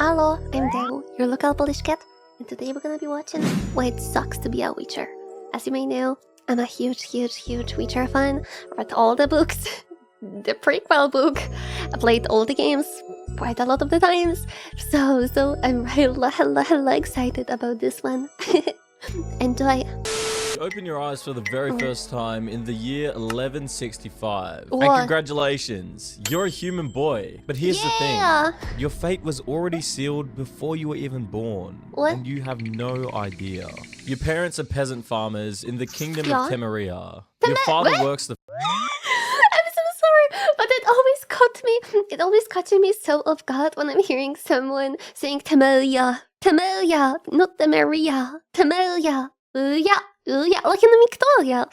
Hello, I'm Daryl, your local Polish cat, and today we're gonna be watching Why It Sucks to Be a Witcher. As you may know, I'm a huge Witcher fan. I read all the books, the prequel book. I played all the games quite a lot of the times, so I'm hella excited about this one. Enjoy. Open your eyes for the very first time in the year 1165. What? And congratulations, you're a human boy. But here's the thing, your fate was already sealed before you were even born. What? And you have no idea. Your parents are peasant farmers in the kingdom of Temeria. Your father works the... I'm so sorry, but it always catches me so off guard when I'm hearing someone saying Temeria, not Temeria, Temeria, yeah, like in the Victoria,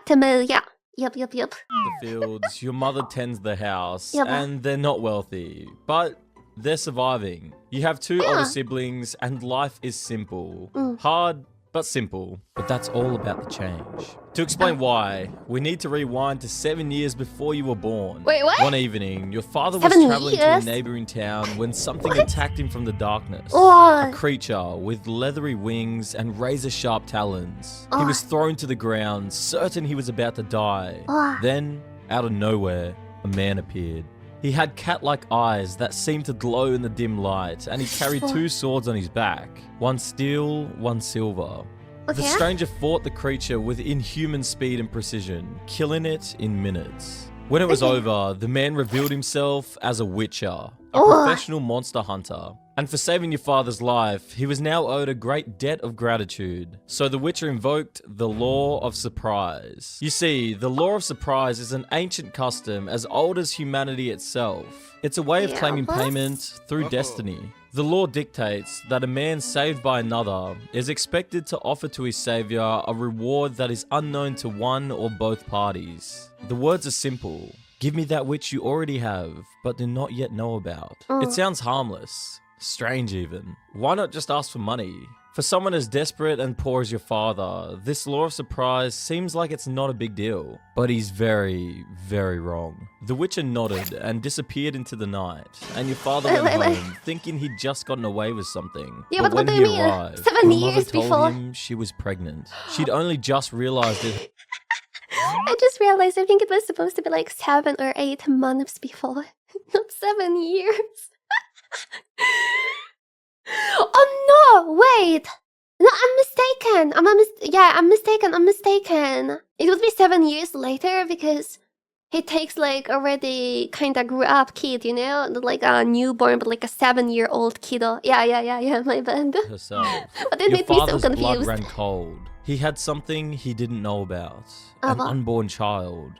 Temeria. Yep. The fields, your mother tends the house, Yep. and they're not wealthy, but they're surviving. You have two older siblings, and life is simple. Hard, but simple. But that's all about the change. To explain why, we need to rewind to 7 years before you were born. Wait, what? One evening, your father was 7 traveling to a years? neighboring town when something attacked him from the darkness. What? A creature with leathery wings and razor-sharp talons. He was thrown to the ground, certain he was about to die. Then, out of nowhere, a man appeared. He had cat-like eyes that seemed to glow in the dim light, and he carried two swords on his back. One steel, one silver. The stranger fought the creature with inhuman speed and precision, killing it in minutes. When it was over, the man revealed himself as a witcher, a professional monster hunter. And for saving your father's life, he was now owed a great debt of gratitude. So the Witcher invoked the Law of Surprise. You see, the Law of Surprise is an ancient custom as old as humanity itself. It's a way of claiming payment through destiny. The law dictates that a man saved by another is expected to offer to his savior a reward that is unknown to one or both parties. The words are simple. Give me that which you already have, but do not yet know about. It sounds harmless. Strange even. Why not just ask for money? For someone as desperate and poor as your father, this law of surprise seems like it's not a big deal. But he's very wrong. The Witcher nodded and disappeared into the night, and your father went home thinking he'd just gotten away with something. Yeah, but what when do you he mean? arrived, 7 your mother years told before. him she was pregnant. She'd only just realized it. I just realized I think it was supposed to be like 7 or 8 months before, not 7 years. Oh no! Wait! No, I'm mistaken. I'm mistaken. It would be 7 years later because he takes like already kind of grew up kid, you know, not like a newborn, but like a 7-year-old kiddo. Yeah. My bad. Herself. But it Your made me so father's blood confused. ran cold. He had something he didn't know about. An unborn child.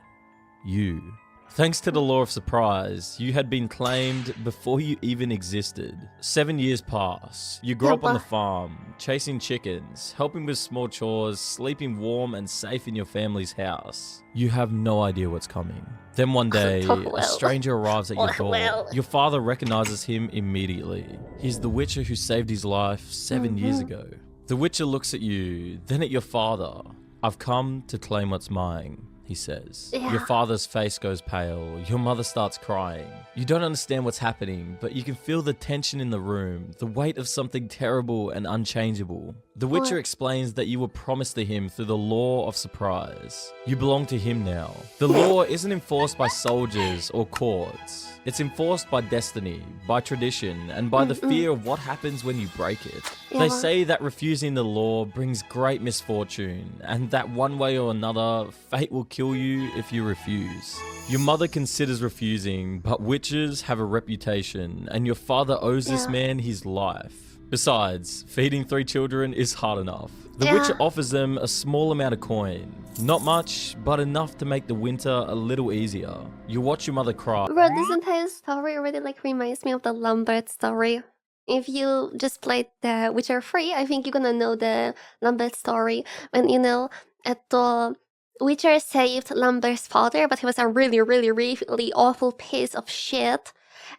You. Thanks to the law of surprise, you had been claimed before you even existed. 7 years pass. You grow up on the farm, chasing chickens, helping with small chores, sleeping warm and safe in your family's house. You have no idea what's coming. Then one day, a stranger arrives at your door. Your father recognizes him immediately. He's the Witcher who saved his life 7 years ago. The Witcher looks at you, then at your father. I've come to claim what's mine, he says. Your father's face goes pale. Your mother starts crying. You don't understand what's happening, but you can feel the tension in the room, the weight of something terrible and unchangeable. The Witcher explains that you were promised to him through the law of surprise. You belong to him now. The law isn't enforced by soldiers or courts. It's enforced by destiny, by tradition, and by the fear of what happens when you break it. They say that refusing the law brings great misfortune, and that one way or another, fate will kill you if you refuse. Your mother considers refusing, but witches have a reputation, and your father owes this man his life. Besides, feeding 3 children is hard enough. The Witcher offers them a small amount of coin. Not much, but enough to make the winter a little easier. You watch your mother cry. Bro, this entire story already like reminds me of the Lambert story. If you just played The Witcher 3, I think you're gonna know the Lambert story. When, you know, the Witcher saved Lambert's father, but he was a really awful piece of shit.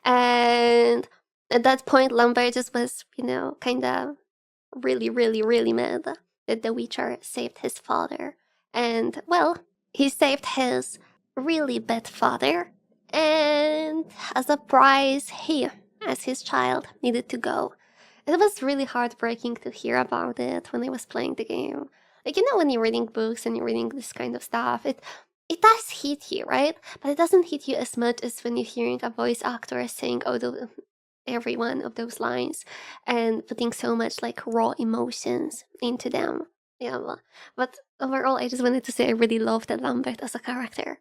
And at that point, Lambert just was, you know, kinda really mad that the Witcher saved his father. And, well, he saved his really bad father. And as a prize, he as his child needed to go. It was really heartbreaking to hear about it when I was playing the game. Like, you know, when you're reading books and you're reading this kind of stuff, it does hit you, right? But it doesn't hit you as much as when you're hearing a voice actor saying every one of those lines and putting so much like raw emotions into them. Yeah, but overall, I just wanted to say I really loved Lambert as a character.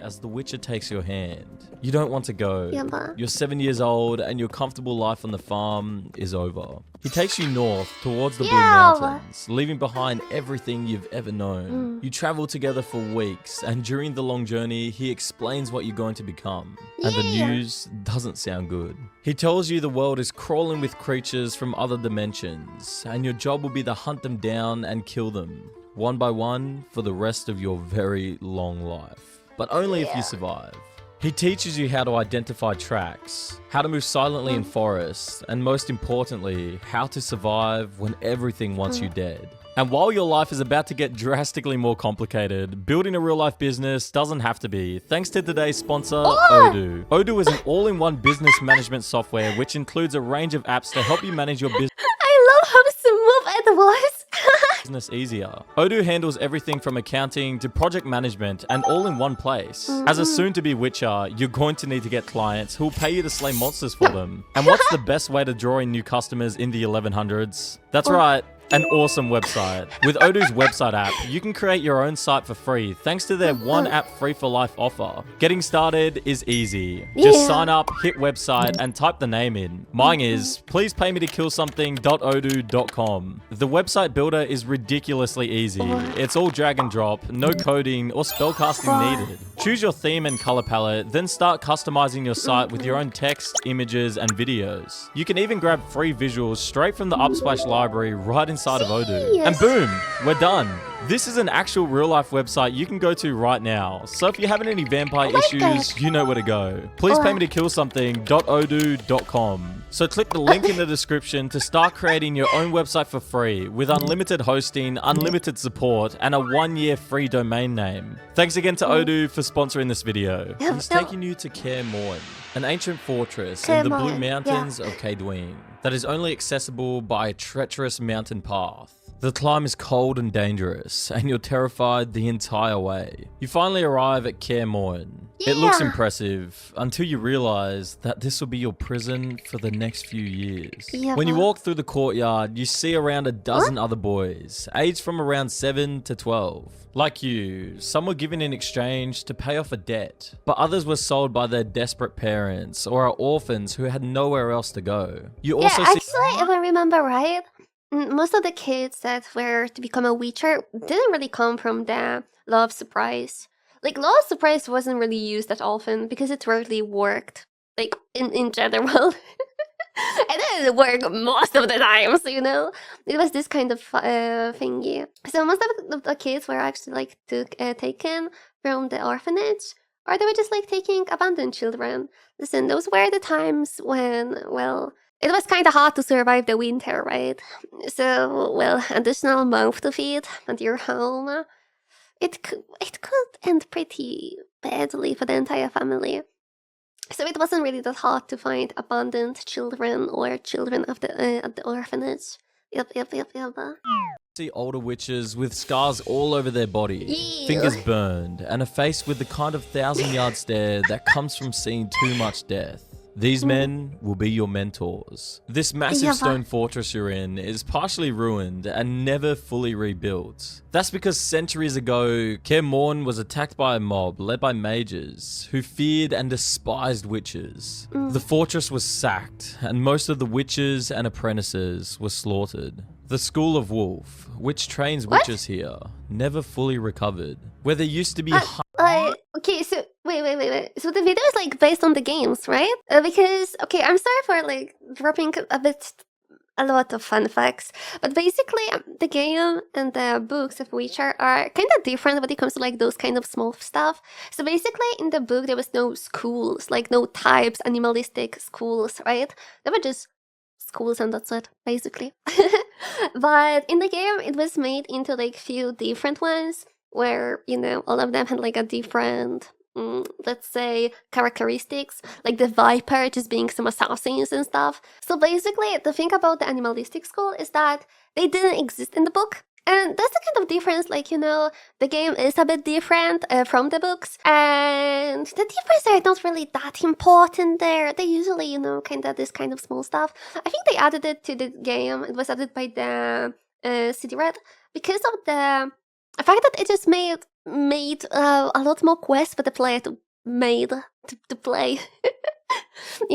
As the Witcher takes your hand, you don't want to go. Yeah, You're 7 years old and your comfortable life on the farm is over. He takes you north towards the Blue Mountains, leaving behind everything you've ever known. You travel together for weeks, and during the long journey, he explains what you're going to become. And the news doesn't sound good. He tells you the world is crawling with creatures from other dimensions, and your job will be to hunt them down and kill them, one by one, for the rest of your very long life. But only if you survive. He teaches you how to identify tracks, how to move silently in forests, and most importantly, how to survive when everything wants you dead. And while your life is about to get drastically more complicated, building a real-life business doesn't have to be, thanks to today's sponsor, Odoo. Odoo is an all-in-one business management software which includes a range of apps to help you manage your business. I love how smooth it was. Business easier. Odoo handles everything from accounting to project management and all in one place. As a soon-to-be Witcher, you're going to need to get clients who will pay you to slay monsters for them. And what's the best way to draw in new customers in the 1100s? That's right. An awesome website. With Odoo's website app, you can create your own site for free thanks to their one app free for life offer. Getting started is easy. Just sign up, hit website, and type the name in. Mine is pleasepaymetokillsomething.odoo.com. The website builder is ridiculously easy. It's all drag and drop, no coding or spellcasting needed. Choose your theme and color palette, then start customizing your site with your own text, images, and videos. You can even grab free visuals straight from the Upsplash library right inside of Odoo. And boom, we're done. This is an actual real-life website you can go to right now. So if you're having any vampire issues, you know where to go. Please pay me to kill something.odoo.com. So click the link in the description to start creating your own website for free with unlimited hosting, unlimited support, and a 1-year free domain name. Thanks again to Odoo for sponsoring this video. He's taking you to Kaer, an ancient fortress in the Blue Mountains of Kaer that is only accessible by a treacherous mountain path. The climb is cold and dangerous, and you're terrified the entire way. You finally arrive at Kaer. It looks impressive, until you realize that this will be your prison for the next few years. When you walk through the courtyard, you see around a dozen other boys, aged from around 7 to 12. Like you, some were given in exchange to pay off a debt, but others were sold by their desperate parents or are orphans who had nowhere else to go. You also see- actually, if I remember right, most of the kids that were to become a Witcher didn't really come from the Law of Surprise. Like, Law of Surprise wasn't really used that often because it rarely worked, like, in general. It didn't work most of the time, so, you know? It was this kind of thingy. So most of the kids were actually, like, taken from the orphanage, or they were just, like, taking abandoned children. Listen, those were the times when, well, it was kind of hard to survive the winter, right? So, well, additional mouth to feed at your home, it could end pretty badly for the entire family. So it wasn't really that hard to find abandoned children or children of the at the orphanage. Yep. See older witches with scars all over their body, fingers burned, and a face with the kind of 1,000-yard stare that comes from seeing too much death. These men will be your mentors. This massive stone fortress you're in is partially ruined and never fully rebuilt. That's because centuries ago, Kaer was attacked by a mob led by mages who feared and despised witches. The fortress was sacked, and most of the witches and apprentices were slaughtered. The School of Wolf, which trains witches here, never fully recovered. Where there used to be okay, so wait. So the video is like based on the games, right? Because okay, I'm sorry for like dropping a lot of fun facts, but basically the game and the books of Witcher are kind of different when it comes to like those kind of small stuff. So basically in the book there was no schools, like no types, animalistic schools, right? They were just schools and that's it, basically. But in the game it was made into like few different ones where, you know, all of them had like a different let's say, characteristics, like the Viper just being some assassins and stuff. So basically, the thing about the animalistic school is that they didn't exist in the book. And that's the kind of difference, like, the game is a bit different from the books. And the differences are not really that important there. They usually, kind of this kind of small stuff. I think they added it to the game. It was added by the City Red because of the fact that it just made a lot more quests for the player to play.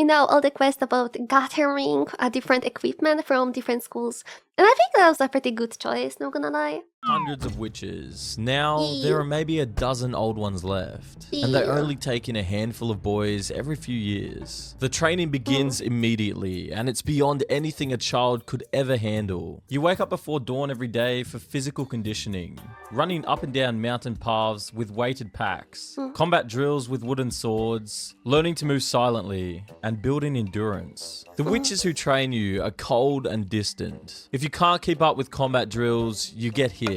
All the quests about gathering different equipment from different schools. And I think that was a pretty good choice, not gonna lie. Hundreds of witches. Now, there are maybe a dozen old ones left, and they only take in a handful of boys every few years. The training begins immediately, and it's beyond anything a child could ever handle. You wake up before dawn every day for physical conditioning, running up and down mountain paths with weighted packs, combat drills with wooden swords, learning to move silently, and building endurance. The witches who train you are cold and distant. If you can't keep up with combat drills, you get hit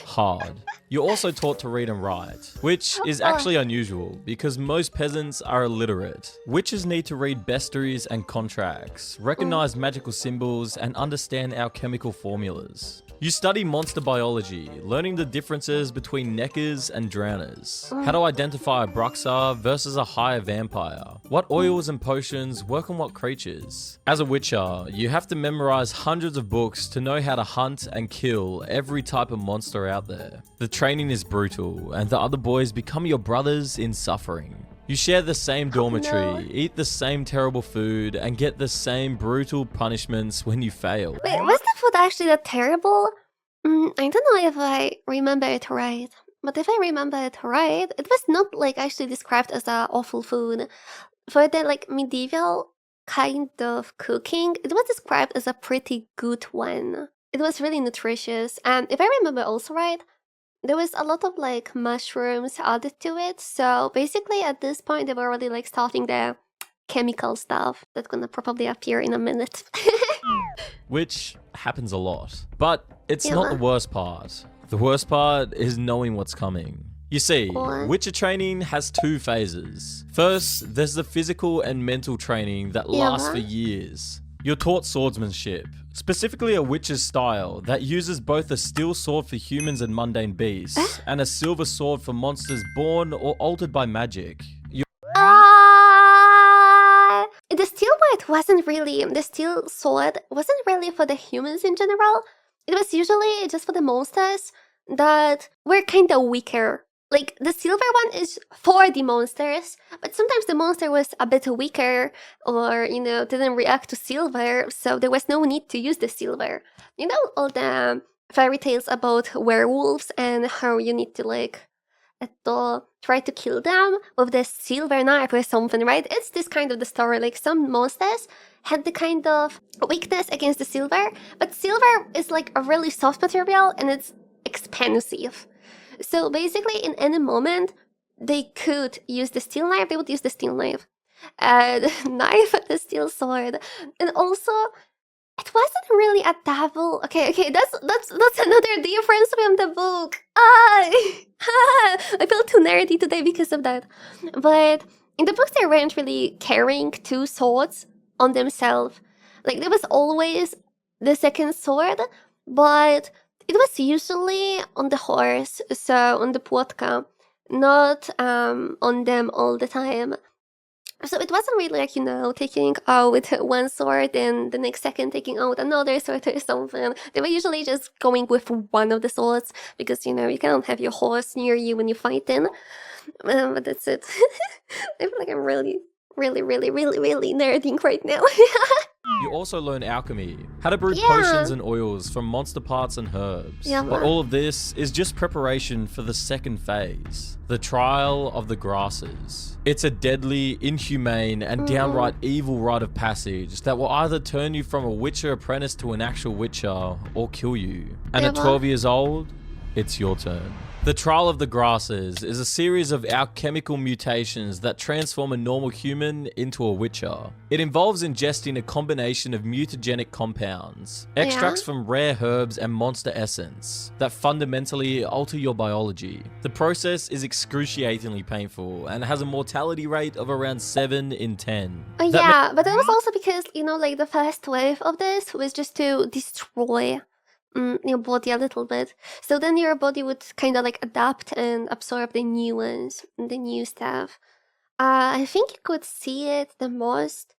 hard. You're also taught to read and write, which is actually unusual because most peasants are illiterate. Witches need to read bestiaries and contracts, recognize magical symbols, and understand alchemical formulas. You study monster biology, learning the differences between neckers and drowners, how to identify a bruxar versus a higher vampire, what oils and potions work on what creatures. As a witcher, you have to memorize hundreds of books to know how to hunt and kill every type of monster out there. The training is brutal, and the other boys become your brothers in suffering. You share the same dormitory, eat the same terrible food, and get the same brutal punishments when you fail. Wait, was the food actually that terrible? I don't know if I remember it right. But if I remember it right, it was not actually described as a awful food. For the medieval kind of cooking, it was described as a pretty good one. It was really nutritious, and if I remember also right, there was a lot of mushrooms added to it. So basically at this point they were already starting the chemical stuff that's gonna probably appear in a minute. Which happens a lot. But it's not the worst part. The worst part is knowing what's coming. You see, Witcher training has two phases. First, there's the physical and mental training that lasts for years. You're taught swordsmanship, specifically a witch's style that uses both a steel sword for humans and mundane beasts, and a silver sword for monsters born or altered by magic. The steel sword wasn't really for the humans in general. It was usually just for the monsters that were kind of weaker. The silver one is for the monsters, but sometimes the monster was a bit weaker or, didn't react to silver, so there was no need to use the silver. All the fairy tales about werewolves and how you need to, try to kill them with the silver knife or something, right? It's this kind of the story. Some monsters had the kind of weakness against the silver, but silver is a really soft material and it's expensive. So basically, in any moment, they could use the steel knife, they would use the steel knife. The knife and the steel sword. And also, it wasn't really a double. Okay, that's another difference from the book. I feel too nerdy today because of that. But in the books, they weren't really carrying two swords on themselves. There was always the second sword, but it was usually on the horse, so on the płotka, not on them all the time. So it wasn't really taking out with one sword and the next second taking out another sword or something. They were usually just going with one of the swords because, you can't have your horse near you when you're fighting. But that's it. I feel like I'm really nerding right now. You also learn alchemy, how to brew potions and oils from monster parts and herbs. But all of this is just preparation for the second phase, the trial of the grasses. It's a deadly, inhumane, and downright evil rite of passage that will either turn you from a witcher apprentice to an actual witcher or kill you. And at 12 years old, it's your turn. The trial of the grasses is a series of alchemical mutations that transform a normal human into a witcher. It involves ingesting a combination of mutagenic compounds, extracts from rare herbs and monster essence that fundamentally alter your biology. The process is excruciatingly painful and has a mortality rate of around 7 in 10. Yeah, but it was also because, you know, like the first wave of this was just to destroy your body a little bit, so then your body would kind of like adapt and absorb the new ones, the new stuff. I think you could see it the most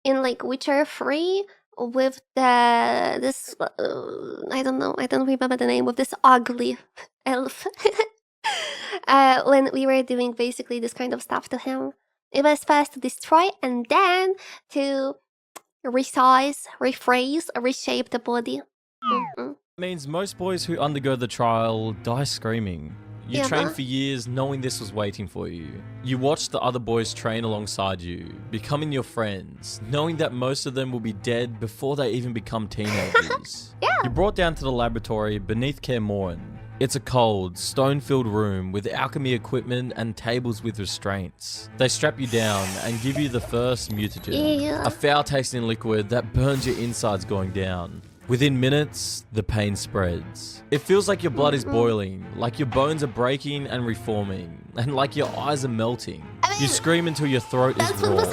in like Witcher 3 with this I don't know, I don't remember the name of this ugly elf. When we were doing basically this kind of stuff to him. It was first to destroy and then to resize, rephrase, reshape the body. Means most boys who undergo the trial die screaming. You trained for years knowing this was waiting for you. You watched the other boys train alongside you, becoming your friends, knowing that most of them will be dead before they even become teenagers. You're brought down to the laboratory beneath Kaer Morhen. It's a cold, stone-filled room with alchemy equipment and tables with restraints. They strap you down and give you the first mutagen, a foul-tasting liquid that burns your insides going down. Within minutes, the pain spreads. It feels like your blood is boiling, like your bones are breaking and reforming, and like your eyes are melting. You scream until your throat is raw,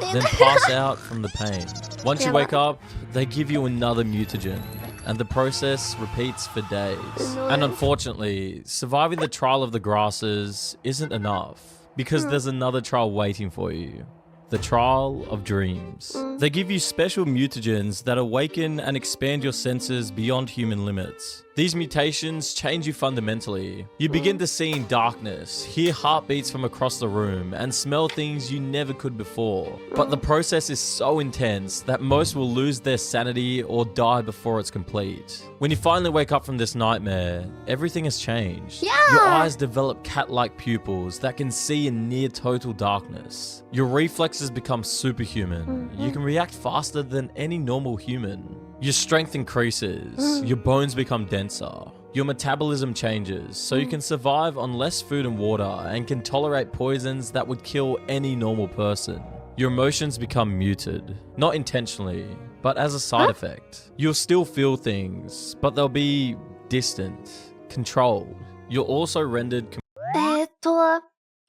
then pass out from the pain. Once you wake up, they give you another mutagen, and the process repeats for days. And unfortunately, surviving the trial of the grasses isn't enough, because there's another trial waiting for you. The trial of dreams. They give you special mutagens that awaken and expand your senses beyond human limits. These mutations change you fundamentally. You begin to see in darkness, hear heartbeats from across the room, and smell things you never could before. But the process is so intense that most will lose their sanity or die before it's complete. When you finally wake up from this nightmare, everything has changed. Your eyes develop cat-like pupils that can see in near total darkness. Your reflexes become superhuman. You can react faster than any normal human. Your strength increases, your bones become denser, your metabolism changes so you can survive on less food and water and can tolerate poisons that would kill any normal person. Your emotions become muted, not intentionally, but as a side effect. You'll still feel things, but they'll be distant, controlled. You're also rendered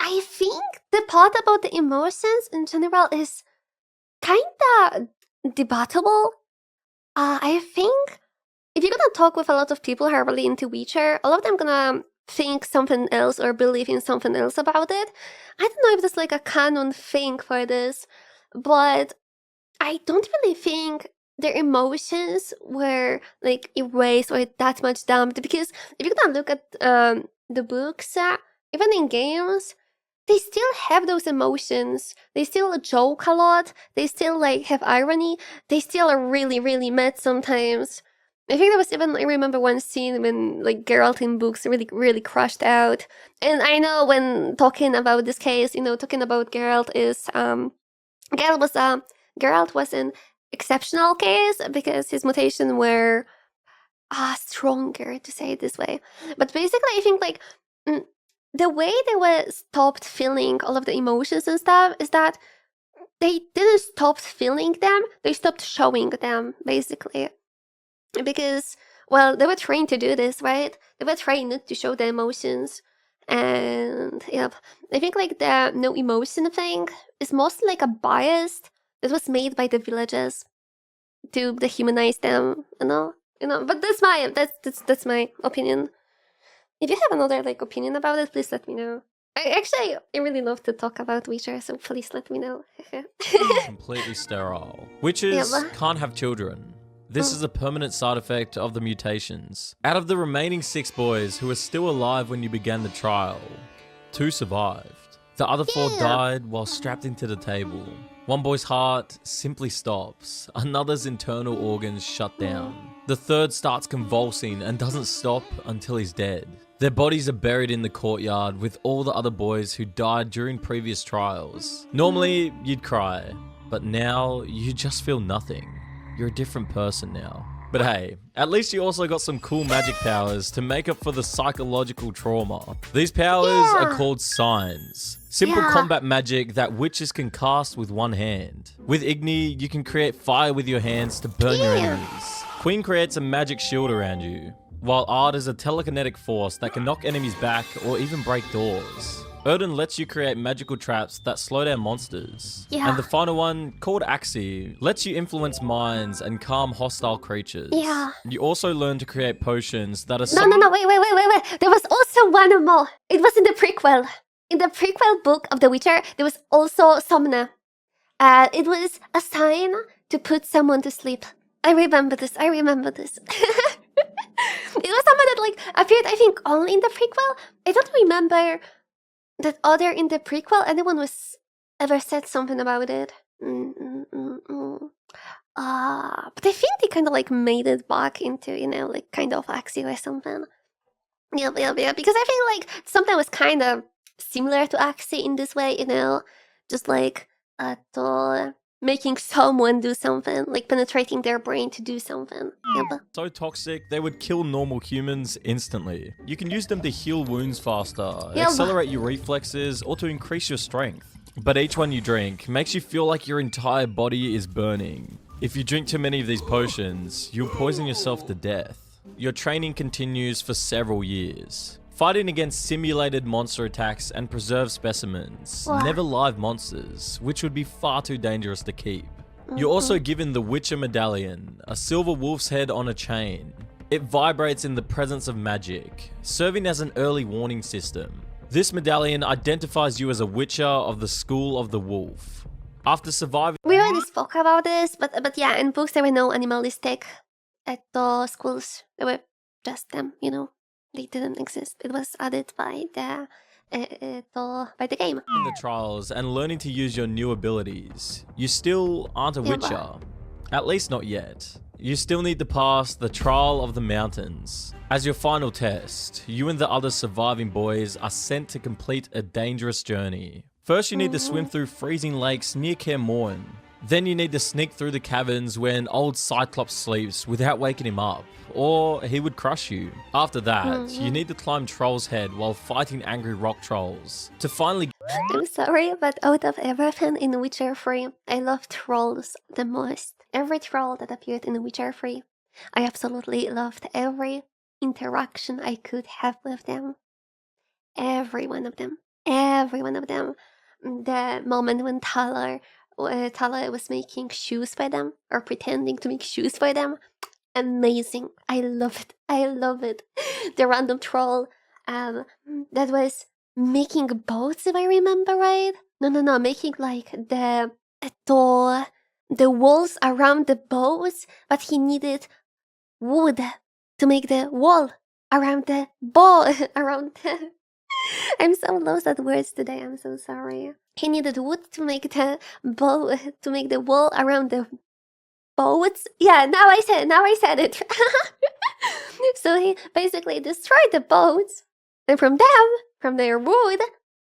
I think the part about the emotions in general is kinda debatable. I think if you're gonna talk with a lot of people who are really into Witcher, a lot of them gonna think something else or believe in something else about it. I don't know if there's like a canon thing for this, but I don't really think their emotions were like erased or that much damped, because if you're gonna look at the books, even in games, they still have those emotions. They still joke a lot. They still like have irony. They still are really, really mad sometimes. I think there was even, I remember one scene when like Geralt in books really, really crashed out. And I know when talking about this case, you know, talking about Geralt is Geralt was an exceptional case because his mutation were stronger, to say it this way. But basically, I think like the way they were stopped feeling all of the emotions and stuff is that they didn't stop feeling them, they stopped showing them, basically. Because, well, they were trained to do this, right? They were trained not to show the emotions. And, yep. I think, like, the no emotion thing is mostly, like, a bias that was made by the villagers to dehumanize them, you know? But that's my opinion. If you have another like opinion about it, please let me know. I really love to talk about Witcher, so please let me know. Completely sterile. Witches can't have children. This is a permanent side effect of the mutations. Out of the remaining 6 boys who were still alive when you began the trial, 2 survived. The other 4 died while strapped into the table. One boy's heart simply stops. Another's internal organs shut down. The third starts convulsing and doesn't stop until he's dead. Their bodies are buried in the courtyard with all the other boys who died during previous trials. Normally, you'd cry, but now you just feel nothing. You're a different person now. But hey, at least you also got some cool magic powers to make up for the psychological trauma. These powers are called signs. Simple combat magic that witches can cast with one hand. With Igni, you can create fire with your hands to burn your enemies. Queen creates a magic shield around you, while Ard is a telekinetic force that can knock enemies back or even break doors. Odin lets you create magical traps that slow down monsters. And the final one, called Axie, lets you influence minds and calm hostile creatures. You also learn to create potions that are... No, wait. There was also one more. It was in the prequel. In the prequel book of The Witcher, there was also Somna. It was a sign to put someone to sleep. I remember this. It was someone that like appeared, I think, only in the prequel. I don't remember that other in the prequel anyone was ever said something about it. But I think they kind of like made it back into, you know, like kind of Axie or something. Yeah, because I feel like something was kind of similar to Axie in this way, you know, just like making someone do something, like penetrating their brain to do something. So toxic, they would kill normal humans instantly. You can use them to heal wounds faster, accelerate your reflexes, or to increase your strength. But each one you drink makes you feel like your entire body is burning. If you drink too many of these potions, you'll poison yourself to death. Your training continues for several years. Fighting against simulated monster attacks and preserved specimens, never live monsters, which would be far too dangerous to keep. You're also given the Witcher Medallion, a silver wolf's head on a chain. It vibrates in the presence of magic, serving as an early warning system. This medallion identifies you as a Witcher of the School of the Wolf. After surviving... We already spoke about this, but yeah, in books there were no animalistic at the schools. They were just them, you know. They didn't exist. It was added by the game. In the trials and learning to use your new abilities, you still aren't a Witcher. At least not yet. You still need to pass the Trial of the Mountains. As your final test, you and the other surviving boys are sent to complete a dangerous journey. First, you need to swim through freezing lakes near Kaer. Then you need to sneak through the caverns where an old Cyclops sleeps without waking him up, or he would crush you. After that, you need to climb Troll's Head while fighting angry rock trolls. To finally... I'm sorry, but out of everything in Witcher 3, I love trolls the most. Every troll that appeared in Witcher 3, I absolutely loved every interaction I could have with them. Every one of them. The moment when Tala was making shoes for them, or pretending to make shoes for them. Amazing. I love it. The random troll that was making boats, if I remember right. No, making like the walls around the boats, but he needed wood to make the wall around the I'm so lost at words today, I'm so sorry. He needed wood to make the wall around the boats. Yeah, now I said it. So he basically destroyed the boats, and from their wood,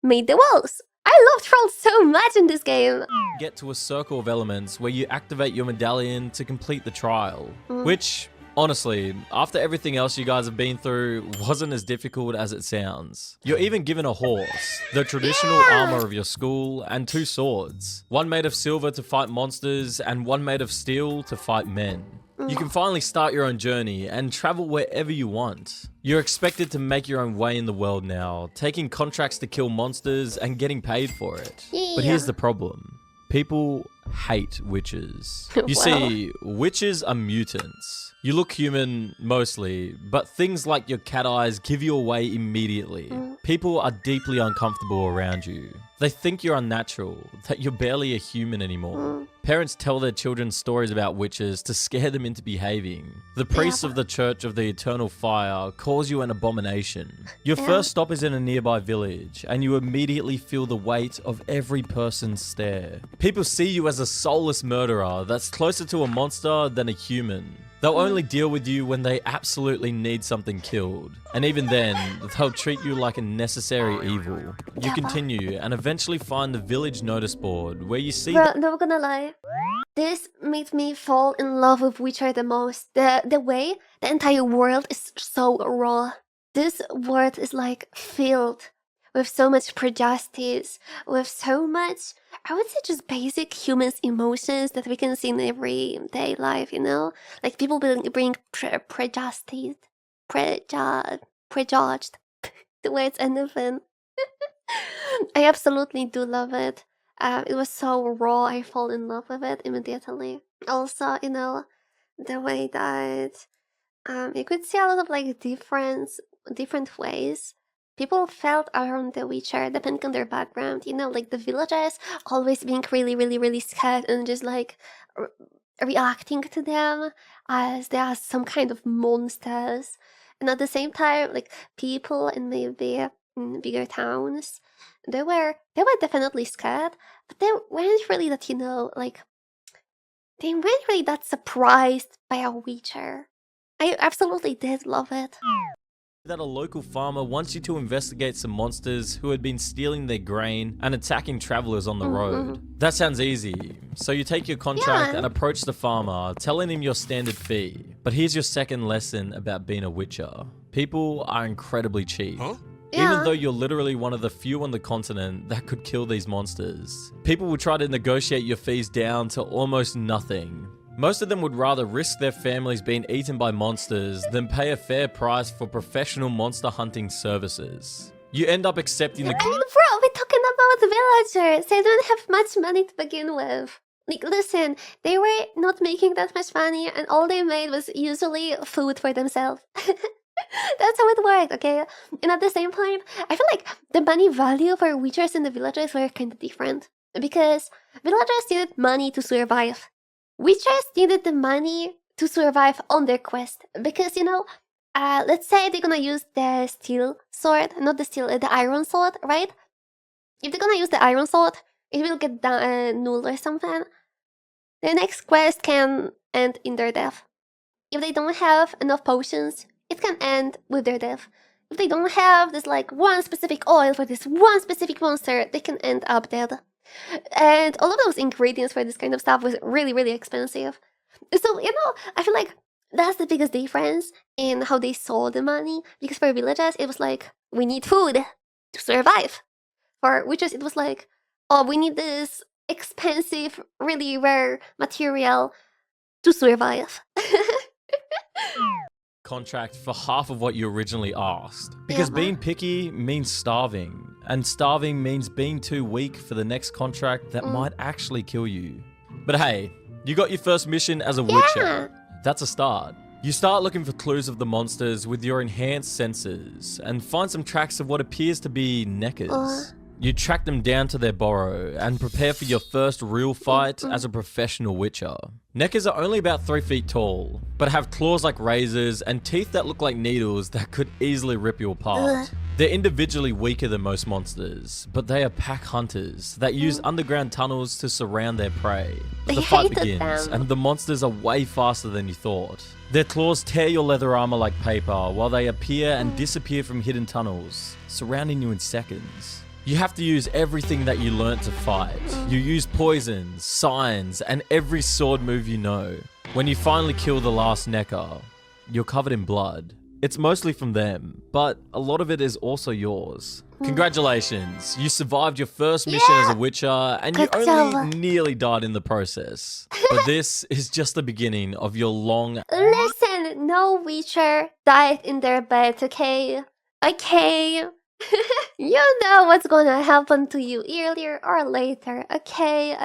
made the walls. I love trolls so much in this game. Get to a circle of elements where you activate your medallion to complete the trial, which... honestly, after everything else you guys have been through, wasn't as difficult as it sounds. You're even given a horse, the traditional armor of your school, and 2 swords. One made of silver to fight monsters, and one made of steel to fight men. You can finally start your own journey and travel wherever you want. You're expected to make your own way in the world now, taking contracts to kill monsters and getting paid for it. But here's the problem. People hate witches. You see, witches are mutants. You look human, mostly, but things like your cat eyes give you away immediately. People are deeply uncomfortable around you. They think you're unnatural, that you're barely a human anymore. Parents tell their children stories about witches to scare them into behaving. The priests of the Church of the Eternal Fire calls you an abomination. Your first stop is in a nearby village, and you immediately feel the weight of every person's stare. People see you as a soulless murderer that's closer to a monster than a human. They'll only deal with you when they absolutely need something killed. And even then, they'll treat you like a necessary evil. You continue and eventually find the village notice board where you see... Bro, not gonna lie. This made me fall in love with Witcher the most. The way the entire world is so raw. This world is like filled with so much prejudice, with so much, I would say, just basic humans' emotions that we can see in everyday life, you know? Like people bring prejudged, prejudged towards anything. I absolutely do love it. It was so raw, I fall in love with it immediately. Also, you know, the way that you could see a lot of like different ways people felt around the Witcher depending on their background. You know, like the villagers always being really scared and just like reacting to them as they are some kind of monsters. And at the same time, like people in maybe bigger towns, they were definitely scared, but they weren't really that, you know, like they weren't really that surprised by a Witcher. I absolutely did love it. That a local farmer wants you to investigate some monsters who had been stealing their grain and attacking travelers on the road. That sounds easy. So you take your contract and approach the farmer, telling him your standard fee. But here's your second lesson about being a Witcher. People are incredibly cheap. Even though you're literally one of the few on the continent that could kill these monsters. People will try to negotiate your fees down to almost nothing. Most of them would rather risk their families being eaten by monsters than pay a fair price for professional monster hunting services. You end up accepting the— bro, we're talking about villagers. They don't have much money to begin with. Like, listen, they were not making that much money and all they made was usually food for themselves. That's how it worked, okay? And at the same time, I feel like the money value for Witchers in the villages were kind of different. Because villagers needed money to survive. Witchers needed the money to survive on their quest. Because, you know, let's say they're gonna use the steel sword, not the steel, the iron sword, right? If they're gonna use the iron sword, it will get null or something. The next quest can end in their death. If they don't have enough potions, it can end with their death. If they don't have this like one specific oil for this one specific monster, they can end up dead. And all of those ingredients for this kind of stuff was really expensive. So, you know, I feel like that's the biggest difference in how they saw the money. Because for villagers, it was like, we need food to survive. For witches, it was like, oh, we need this expensive, really rare material to survive. Contract for half of what you originally asked. Because being picky means starving. And starving means being too weak for the next contract that might actually kill you. But hey, you got your first mission as a Witcher. That's a start. You start looking for clues of the monsters with your enhanced senses and find some tracks of what appears to be neckers. You track them down to their burrow and prepare for your first real fight as a professional Witcher. Neckers are only about 3 feet tall, but have claws like razors and teeth that look like needles that could easily rip you apart. They're individually weaker than most monsters, but they are pack hunters that use underground tunnels to surround their prey. The fight begins, and the monsters are way faster than you thought. Their claws tear your leather armor like paper, while they appear and disappear from hidden tunnels, surrounding you in seconds. You have to use everything that you learnt to fight. You use poisons, signs, and every sword move you know. When you finally kill the last Necker, you're covered in blood. It's mostly from them, but a lot of it is also yours. Congratulations, you survived your first mission as a Witcher, and you only nearly died in the process. But this is just the beginning of your long— Listen, no Witcher died in their bed, okay? Okay? You know what's gonna happen to you earlier or later, okay?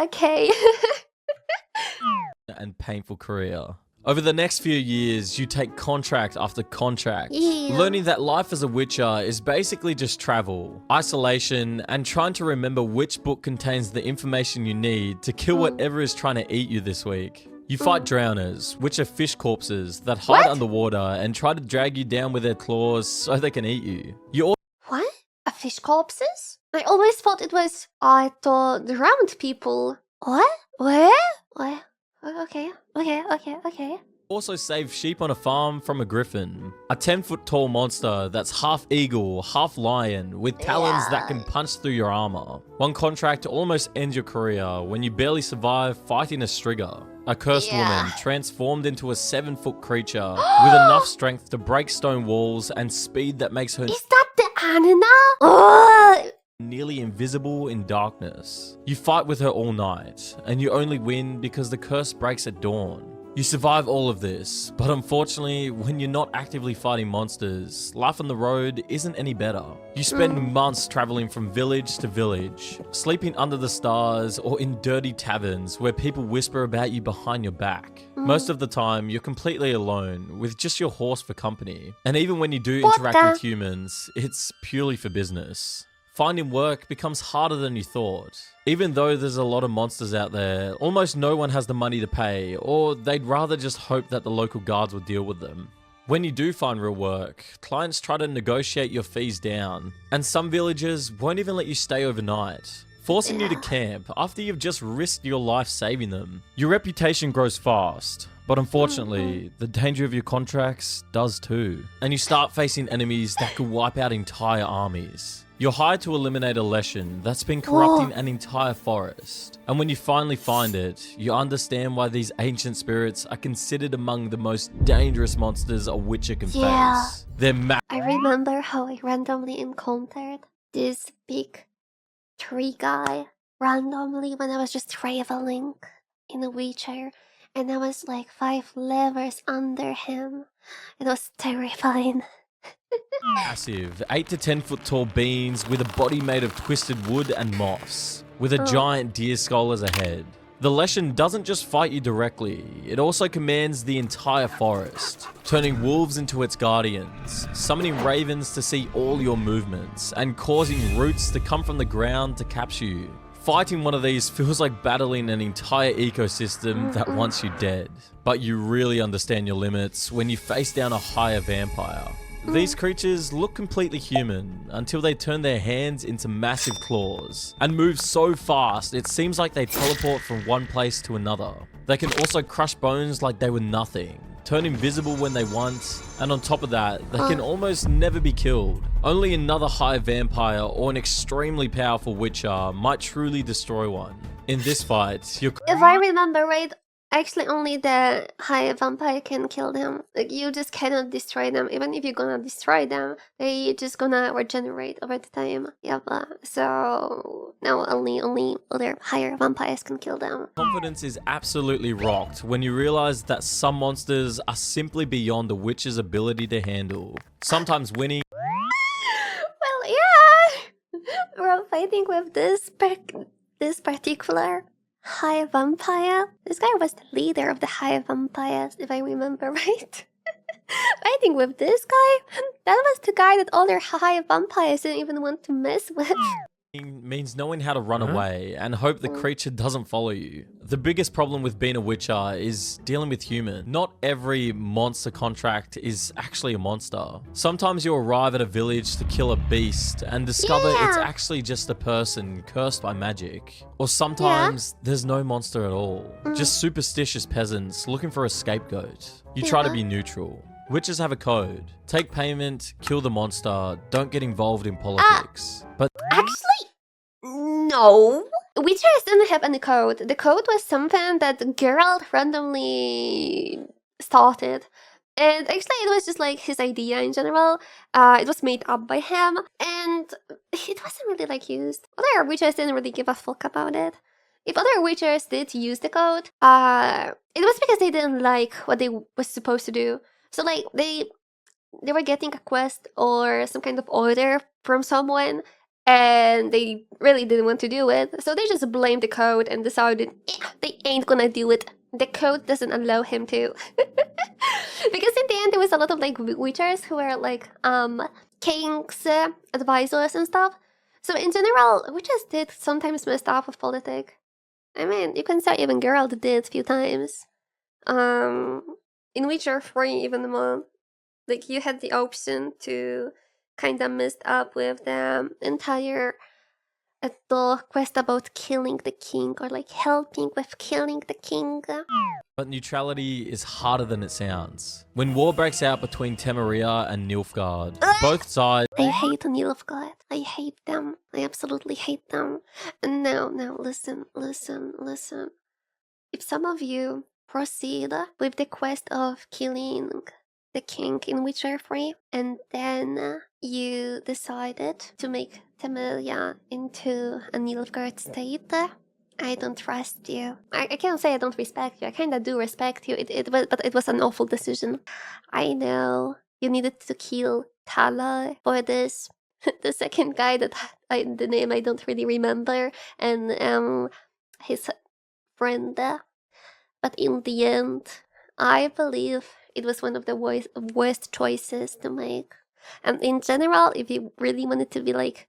and painful career. Over the next few years, you take contract after contract, learning that life as a Witcher is basically just travel, isolation, and trying to remember which book contains the information you need to kill whatever is trying to eat you this week. You fight drowners, which are fish corpses that hide underwater and try to drag you down with their claws so they can eat you. What? A fish corpses? I always thought it was, I thought drowned people. What? What? Okay. Also save sheep on a farm from a griffin. A 10-foot tall monster that's half eagle, half lion, with talons that can punch through your armor. One contract to almost end your career when you barely survive fighting a Strigger. A cursed woman transformed into a 7-foot creature with enough strength to break stone walls and speed that makes her... Is that the Anina? Nearly invisible in darkness. You fight with her all night, and you only win because the curse breaks at dawn. You survive all of this, but unfortunately, when you're not actively fighting monsters, life on the road isn't any better. You spend months traveling from village to village, sleeping under the stars or in dirty taverns where people whisper about you behind your back. Most of the time, you're completely alone, with just your horse for company. And even when you do interact with humans, it's purely for business. Finding work becomes harder than you thought. Even though there's a lot of monsters out there, almost no one has the money to pay, or they'd rather just hope that the local guards will deal with them. When you do find real work, clients try to negotiate your fees down, and some villagers won't even let you stay overnight, forcing you to camp after you've just risked your life saving them. Your reputation grows fast, but unfortunately, the danger of your contracts does too. And you start facing enemies that could wipe out entire armies. You're hired to eliminate a leshen that's been corrupting an entire forest. And when you finally find it, you understand why these ancient spirits are considered among the most dangerous monsters a witcher can face. They're I remember how I randomly encountered this big tree guy randomly when I was just traveling in a wheelchair, and I was like 5 levels under him. It was terrifying. Massive, 8 to 10 foot tall beings with a body made of twisted wood and moss, with a giant deer skull as a head. The leshen doesn't just fight you directly, it also commands the entire forest, turning wolves into its guardians, summoning ravens to see all your movements, and causing roots to come from the ground to capture you. Fighting one of these feels like battling an entire ecosystem that wants you dead. But you really understand your limits when you face down a higher vampire. These creatures look completely human until they turn their hands into massive claws and move so fast it seems like they teleport from one place to another. They can also crush bones like they were nothing, turn invisible when they want, and on top of that, they can almost never be killed. Only another high vampire or an extremely powerful witcher might truly destroy one. In this fight, you're... If I remember right, actually only the high vampire can kill them. Like, you just cannot destroy them. Even if you're gonna destroy them, they just gonna regenerate over the time. Yep. So no, only other higher vampires can kill them. Confidence is absolutely rocked when you realize that some monsters are simply beyond a witch's ability to handle. Sometimes winning... Well, yeah! We're fighting with this particular high vampire. This guy was the leader of the high vampires, if I remember right. Fighting with this guy? That was the guy that other high vampires didn't even want to mess with. Means knowing how to run away and hope the creature doesn't follow you. The biggest problem with being a witcher is dealing with human. Not every monster contract is actually a monster. Sometimes you arrive at a village to kill a beast and discover it's actually just a person cursed by magic. Or sometimes there's no monster at all. Just superstitious peasants looking for a scapegoat. You try to be neutral. Witches have a code. Take payment, kill the monster, don't get involved in politics. But actually, no. Witchers didn't have any code. The code was something that Geralt randomly started. And actually, it was just like his idea in general. It was made up by him, and it wasn't really like used. Other witchers didn't really give a fuck about it. If other witchers did use the code, it was because they didn't like what they was supposed to do. So like they were getting a quest or some kind of order from someone, and they really didn't want to do it. So they just blamed the code and decided they ain't gonna do it. The code doesn't allow him to. Because in the end, there was a lot of like witchers who were like king's advisors and stuff. So in general, witches did sometimes mess up with politics. I mean, you can say even Geralt did a few times. In Witcher 3 even more, like you had the option to kind of mess up with the entire the quest about killing the king or like helping with killing the king. But neutrality is harder than it sounds. When war breaks out between Temeria and Nilfgaard, both sides... I hate Nilfgaard. I hate them. I absolutely hate them. And now, listen. If some of you proceed with the quest of killing the king in Witcher 3, and then you decided to make Temeria into a Nilfgaard state, I don't trust you. I can't say I don't respect you. I kinda do respect you. But it was an awful decision. I know you needed to kill Tala for this. The second guy that the name I don't really remember, and his friend. But in the end, I believe it was one of the worst choices to make. And in general, if you really wanted to be like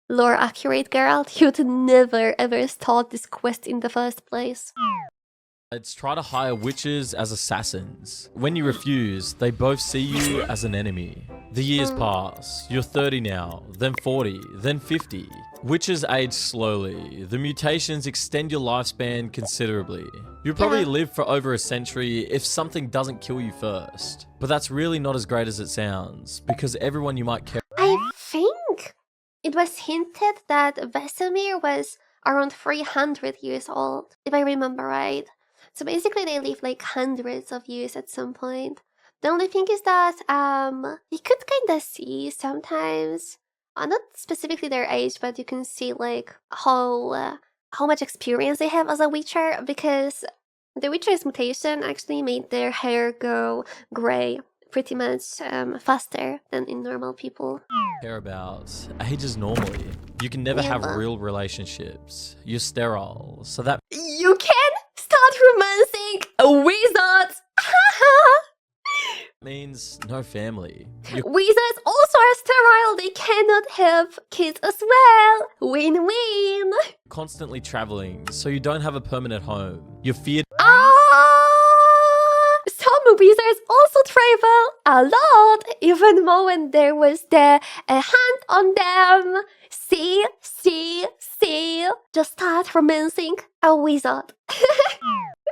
lore accurate, Geralt, you'd never ever start this quest in the first place. It's try to hire witches as assassins. When you refuse, they both see you as an enemy. The years pass. You're 30 now, then 40, then 50. Witches age slowly. The mutations extend your lifespan considerably. You'll probably live for over a century if something doesn't kill you first. But that's really not as great as it sounds, because everyone you might care... I think it was hinted that Vesemir was around 300 years old, if I remember right. So basically they live like hundreds of years at some point. The only thing is that you could kinda see sometimes, not specifically their age, but you can see like how much experience they have as a Witcher, because the Witcher's mutation actually made their hair go grey pretty much faster than in normal people. Care about ages normally. You can never have real relationships. You're sterile, so that... You can start romancing a wizard! means no family. Wizards also are sterile. They cannot have kids as well. Win-win. Constantly traveling, so you don't have a permanent home. You're feared... Some wizards also travel a lot, even more when there was the hand on them. See? Just start romancing a wizard.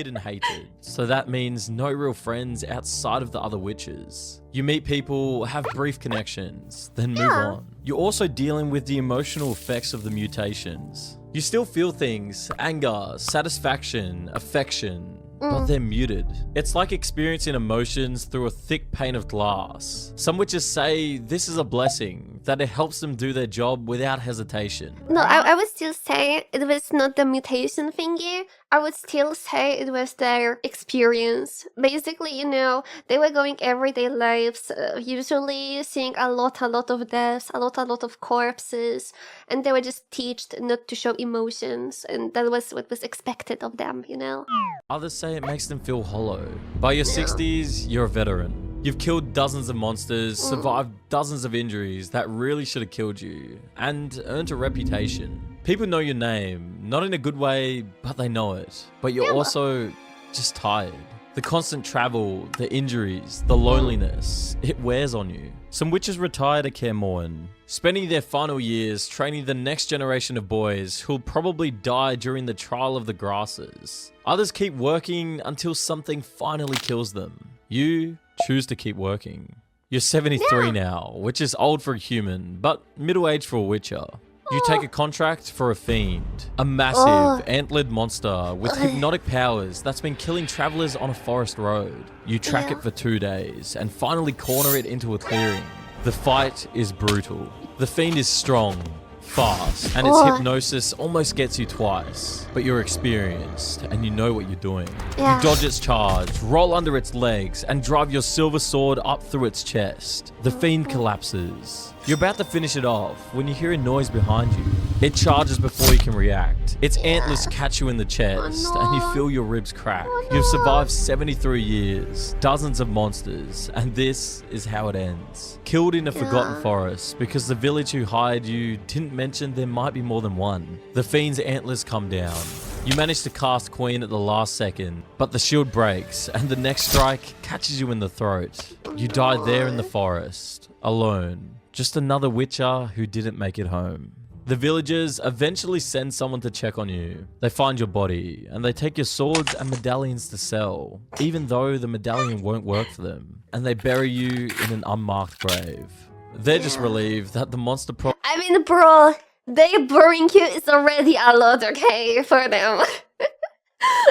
and hated, so that means no real friends outside of the other witches. You meet people, have brief connections, then move on. You're also dealing with the emotional effects of the mutations. You still feel things, anger, satisfaction, affection, but they're muted. It's like experiencing emotions through a thick pane of glass. Some witches say this is a blessing, that it helps them do their job without hesitation. No, I would still say it was not the mutation thingy. I would still say it was their experience. Basically, you know, they were going everyday lives, usually seeing a lot of deaths, a lot of corpses, and they were just taught not to show emotions, and that was what was expected of them, you know? Others say it makes them feel hollow. By your 60s, you're a veteran. You've killed dozens of monsters, survived dozens of injuries that really should have killed you, and earned a reputation. People know your name, not in a good way, but they know it. But you're also just tired. The constant travel, the injuries, the loneliness, it wears on you. Some witches retire to Kaer, spending their final years training the next generation of boys who'll probably die during the trial of the grasses. Others keep working until something finally kills them. You choose to keep working. You're 73 now, which is old for a human, but middle-aged for a witcher. You take a contract for a fiend, a massive antlered monster with hypnotic powers that's been killing travelers on a forest road. You track it for 2 days and finally corner it into a clearing. The fight is brutal. The fiend is strong, fast, and its hypnosis almost gets you twice. But you're experienced and you know what you're doing. You dodge its charge, roll under its legs, and drive your silver sword up through its chest. The fiend collapses. You're about to finish it off when you hear a noise behind you. It charges before you can react. Its antlers catch you in the chest and you feel your ribs crack. You've survived 73 years, dozens of monsters, and this is how it ends. Killed in a forgotten forest because the village who hired you didn't mention there might be more than one. The fiend's antlers come down. You manage to cast Queen at the last second, but the shield breaks and the next strike catches you in the throat. You die there in the forest, alone. Just another witcher who didn't make it home. The villagers eventually send someone to check on you. They find your body, and they take your swords and medallions to sell, even though the medallion won't work for them. And they bury you in an unmarked grave. They're just relieved that the monster I mean, bro, they burying you is already a lot, okay, for them.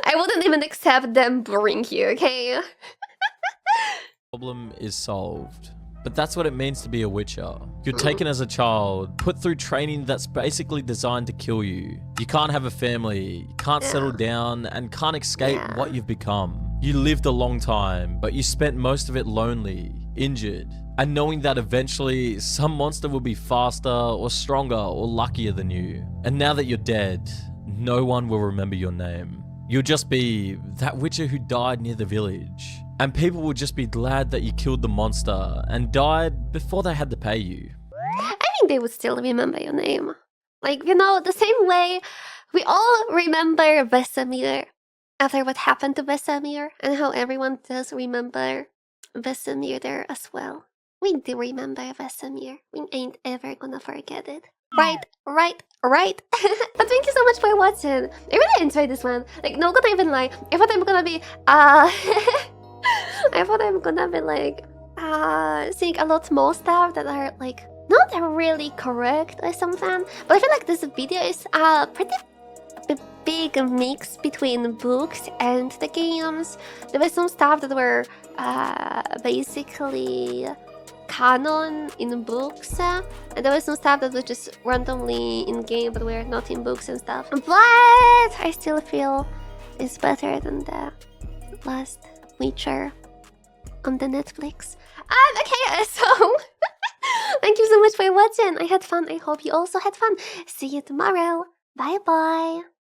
I wouldn't even accept them burying you, okay? problem is solved. But that's what it means to be a witcher. You're taken as a child, put through training that's basically designed to kill you. You can't have a family, you can't settle down, and can't escape what you've become. You lived a long time, but you spent most of it lonely, injured, and knowing that eventually some monster will be faster or stronger or luckier than you. And now that you're dead, no one will remember your name. You'll just be that witcher who died near the village. And people will just be glad that you killed the monster and died before they had to pay you. I think they would still remember your name. Like, you know, the same way we all remember Vesemir after what happened to Vesemir, and how everyone does remember Vesemir there as well. We do remember Vesemir. We ain't ever gonna forget it. Right. But thank you so much for watching. I really enjoyed this one. Like, no gonna even lie. I thought I'm gonna be I thought I'm gonna be like seeing a lot more stuff that are like not really correct or something. But I feel like this video is a pretty big mix between books and the games. There was some stuff that were basically canon in books, and there was some stuff that was just randomly in game but were not in books and stuff. But I still feel it's better than the last Witcher on the Netflix. Okay, so thank you so much for watching. I had fun. I hope you also had fun. See you tomorrow. Bye bye.